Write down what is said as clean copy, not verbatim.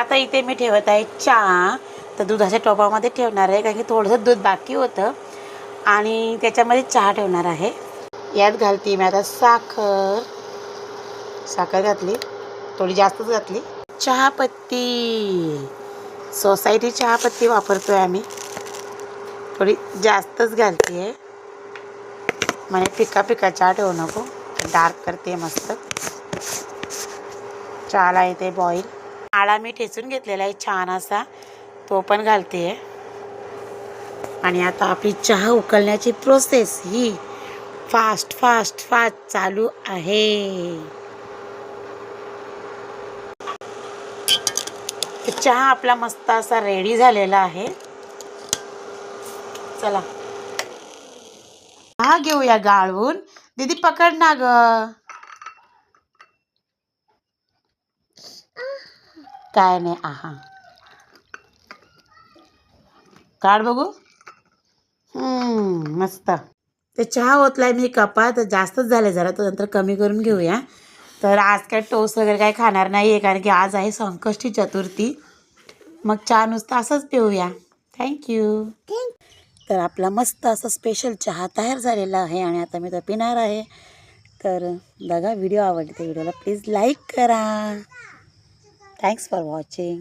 आता इथे मी ठेवत आहे चहा. तर दुधाच्या टोपामध्ये ठेवणार आहे कारण की थोडंसं दूध बाकी होतं आणि त्याच्यामध्ये चहा ठेवणार आहे. यात घालते मी आता साखर. साखर घातली, थोडी जास्तच घातली. चहापत्ती, सोसायटी चहापत्ती वापरतो आहे आम्ही, थोडी जास्तच घालते आहे. म्हणजे फिका फिका चहा ठेवू नको, डार्क करते मस्त. चहाला येते बॉईल. आळा मी ठेचून घेतलेला आहे छान असा, तो पण घालते आहे. आणि आता आपली चहा उकळण्याची प्रोसेस ही फास्ट फास्ट फास्ट चालू आहे. चहा आपला मस्त असा रेडी झालेला आहे. चला चहा घेऊया गाळून. दीदी पकड ना ग. काय नाही, आहा काढ बघू. मस्त. ते चहा ओतलाय मी कपात, जास्तच झाले जरा, तर नंतर कमी करून घेऊया. तर आज काय टोस्ट वगैरे काय खाणार नाही आहे कारण की आज आहे संकष्टी चतुर्थी. मग चहा नुसतं असंच पिऊया. थँक्यू. तर आपला मस्त असा स्पेशल चहा तयार झालेला आहे आणि आता मी तो पिणार आहे. तर बघा, व्हिडिओ आवडले तर व्हिडिओला प्लीज लाईक करा. Thanks for watching.